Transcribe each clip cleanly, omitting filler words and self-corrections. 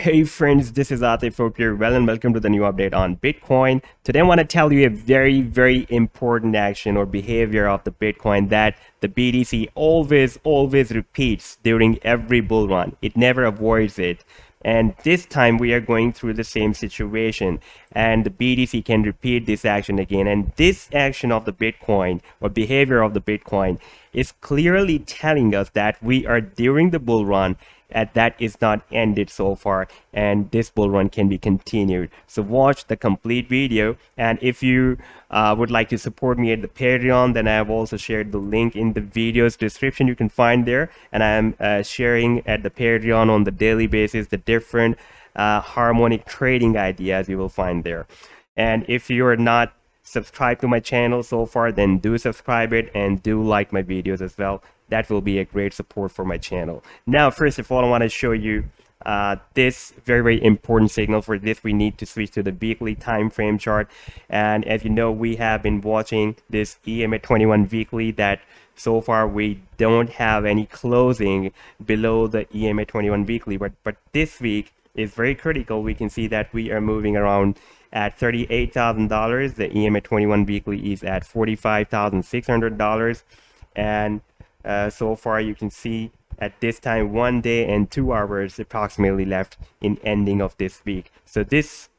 Hey friends, this is Atif Hope here. Well, and welcome to the new update on Bitcoin. Today I want to tell you a very important action or behavior of the Bitcoin that the BTC always repeats during every bull run. It never avoids it. And this time we are going through the same situation, and the BTC can repeat this action again. And this action of the Bitcoin or behavior of the Bitcoin is clearly telling us that we are during the bull run, and that is not ended so far, and this bull run can be continued. So watch the complete video, and if you would like to support me at the Patreon, then I have also shared the link in the video's description. You can find there, and I am sharing at the Patreon on the daily basis the different harmonic trading ideas you will find there. And if you're not subscribed to my channel so far, then do subscribe it and do like my videos as well. That will be a great support for my channel. Now, first of all, I want to show you this very important signal. For this, we need to switch to the weekly time frame chart. And as you know, we have been watching this EMA 21 weekly that so far we don't have any closing below the EMA 21 weekly. But this week is very critical. We can see that we are moving around at $38,000. The EMA 21 weekly is at $45,600. And so far you can see at this time 1 day and 2 hours approximately left in ending of this week. So these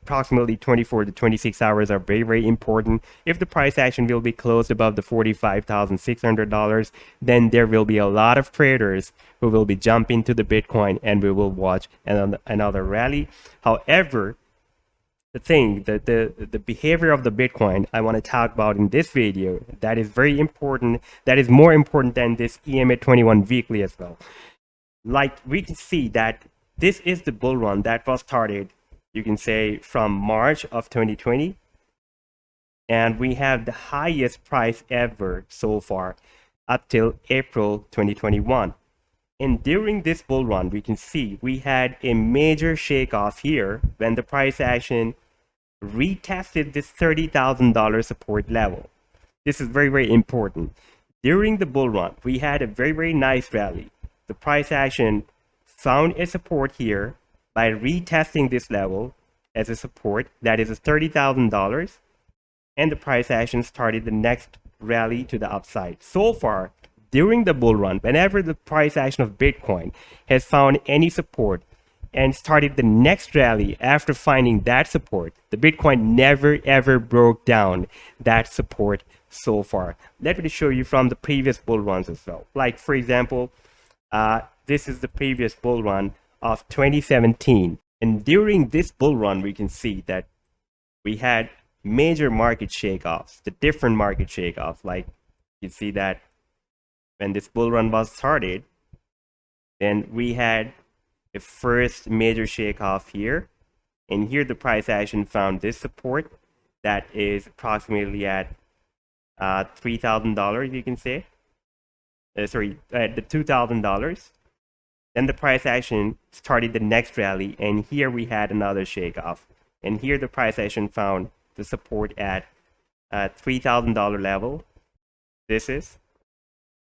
approximately 24 to 26 hours are very important. If the price action will be closed above the $45,600, then there will be a lot of traders who will be jumping to the Bitcoin, and we will watch another rally. However, the behavior of the Bitcoin I want to talk about in this video, that is very important, that is more important than this EMA 21 weekly as well. Like we can see that this is the bull run that was started, you can say, from March of 2020, and we have the highest price ever so far up till April 2021. And during this bull run, we can see we had a major shake off here when the price action retested this $30,000 support level. This is very important. During the bull run, we had a very nice rally. The price action found a support here by retesting this level as a support, that is $30,000, and the price action started the next rally to the upside. So far, during the bull run, whenever the price action of Bitcoin has found any support and started the next rally after finding that support, the Bitcoin never ever broke down that support so far. Let me show you from the previous bull runs as well. Like for example, this is the previous bull run of 2017. And during this bull run, we can see that we had major market shake-offs, the different market shake-offs. Like you see that when this bull run was started, then we had the first major shake off here, and here the price action found this support that is approximately at $3,000, you can say, at the $2,000. Then the price action started the next rally, and here we had another shake off, and here the price action found the support at $3,000 level. This is,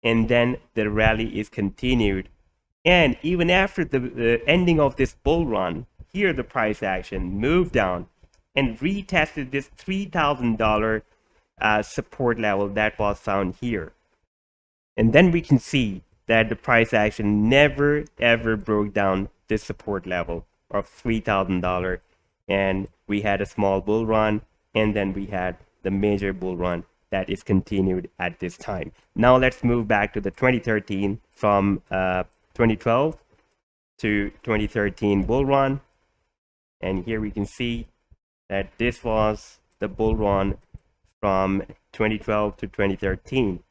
and then the rally is continued. And even after the ending of this bull run, here the price action moved down and retested this $3,000 support level that was found here. And then we can see that the price action never ever broke down this support level of $3,000. And we had a small bull run, and then we had the major bull run that is continued at this time. Now let's move back to the 2013 from 2012 to 2013 bull run, and here we can see that this was the bull run from 2012 to 2013.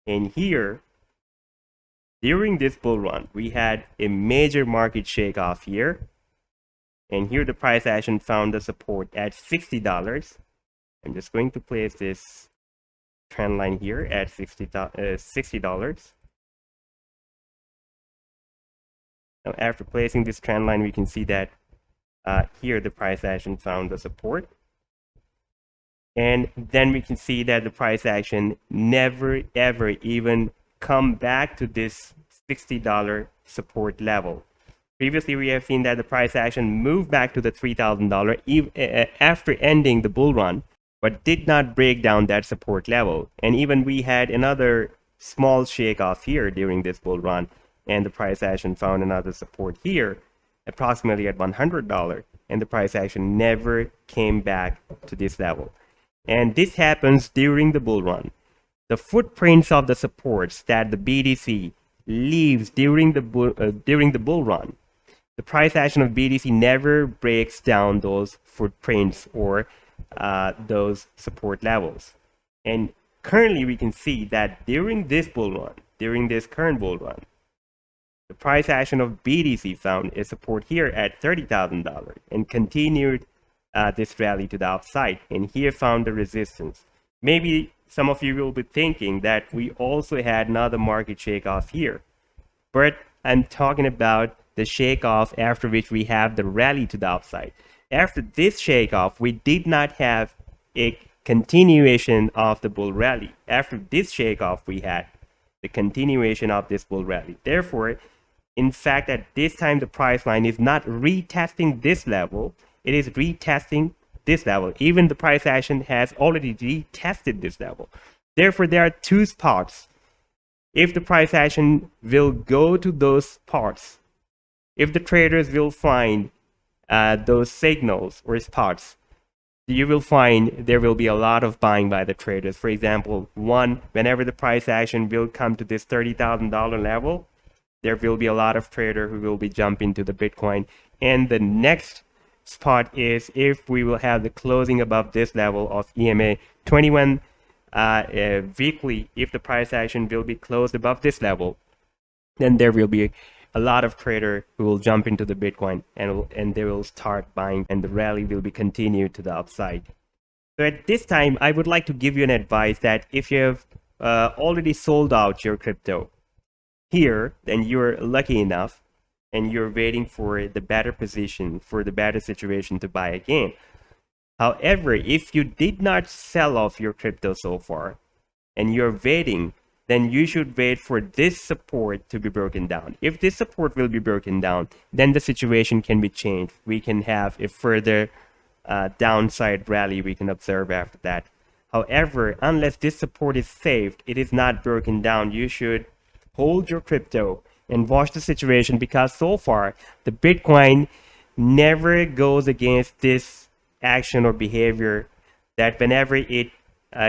And here during this bull run, we had a major market shake off here, and here the price action found the support at $60. I'm just going to place this trend line here at $60. Now, after placing this trend line, we can see that here the price action found the support. And then we can see that the price action never ever even come back to this $60 support level. Previously, we have seen that the price action moved back to the $3,000 after ending the bull run, but did not break down that support level. And even we had another small shake off here during this bull run, and the price action found another support here, approximately at $100, and the price action never came back to this level. And this happens during the bull run. The footprints of the supports that the BTC leaves during the bull run, the price action of BTC never breaks down those footprints or those support levels. And currently we can see that during this bull run, during this current bull run, the price action of BTC found a support here at $30,000 and continued this rally to the upside, and here found the resistance. Maybe some of you will be thinking that we also had another market shake off here, but I'm talking about the shake off after which we have the rally to the upside. After this shake off, we did not have a continuation of the bull rally. After this shake off, we had the continuation of this bull rally. Therefore, in fact, at this time, the price line is not retesting this level. It is retesting this level. Even the price action has already retested this level. Therefore, there are two spots. If the price action will go to those spots, if the traders will find those signals or spots, you will find there will be a lot of buying by the traders. For example, whenever the price action will come to this $30,000 level, there will be a lot of traders who will be jumping to the Bitcoin. And the next spot is if we will have the closing above this level of EMA 21 weekly. If the price action will be closed above this level, then there will be a lot of traders who will jump into the Bitcoin and they will start buying, and the rally will be continued to the upside. So at this time, I would like to give you an advice that if you have already sold out your crypto here, then you're lucky enough and you're waiting for the better position, for the better situation to buy again. However, if you did not sell off your crypto so far and you're waiting, then you should wait for this support to be broken down. If this support will be broken down, then the situation can be changed. We can have a further downside rally we can observe after that. However, unless this support is saved, it is not broken down, you should hold your crypto and watch the situation, because so far the Bitcoin never goes against this action or behavior, that whenever it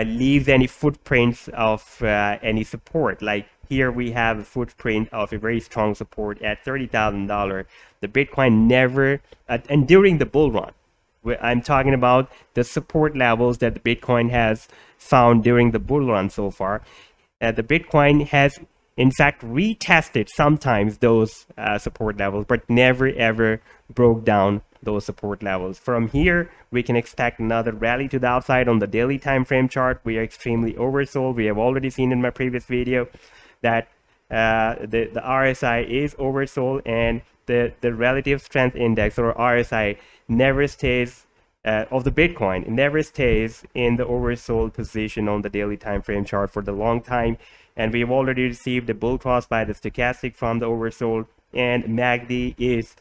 leaves any footprints of any support. Like here we have a footprint of a very strong support at $30,000. The Bitcoin never, and during the bull run, I'm talking about the support levels that the Bitcoin has found during the bull run so far. The Bitcoin has in fact retested sometimes those support levels, but never ever broke down those support levels. From here, we can expect another rally to the upside on the daily time frame chart. We are extremely oversold. We have already seen in my previous video that the RSI is oversold, and the relative strength index, or RSI, never stays of the Bitcoin. It never stays in the oversold position on the daily time frame chart for the long time. And we've already received a bull cross by the stochastic from the oversold, and MACD is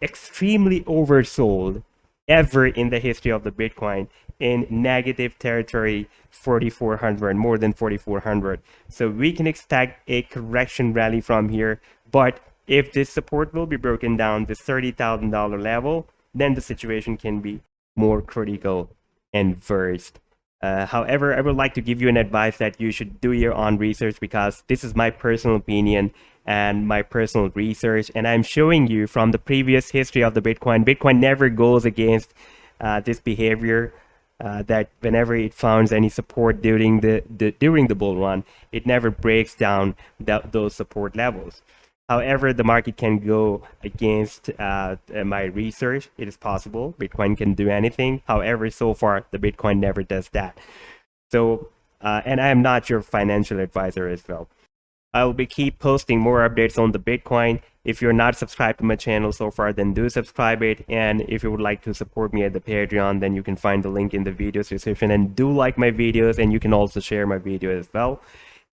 extremely oversold ever in the history of the Bitcoin, in negative territory 4,400, more than 4,400. So we can expect a correction rally from here, but if this support will be broken down, this $30,000 level, then the situation can be more critical and worse. However, I would like to give you an advice that you should do your own research, because this is my personal opinion and my personal research, and I'm showing you from the previous history of the Bitcoin. Bitcoin never goes against this behavior, that whenever it finds any support during the bull run, it never breaks down those support levels. However, the market can go against my research. It is possible. Bitcoin can do anything. However, so far, the Bitcoin never does that. So, and I am not your financial advisor as well. I will be keep posting more updates on the Bitcoin. If you're not subscribed to my channel so far, then do subscribe it. And if you would like to support me at the Patreon, then you can find the link in the video description. And do like my videos, and you can also share my video as well.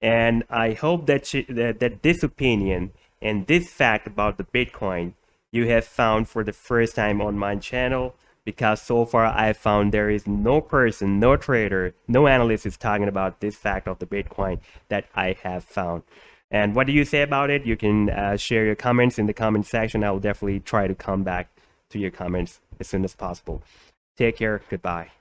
And I hope that that this opinion And this fact about the Bitcoin, you have found for the first time on my channel, because so far I found there is no person, no trader, no analyst is talking about this fact of the Bitcoin that I have found. And what do you say about it? You can share your comments in the comment section. I will definitely try to come back to your comments as soon as possible. Take care. Goodbye.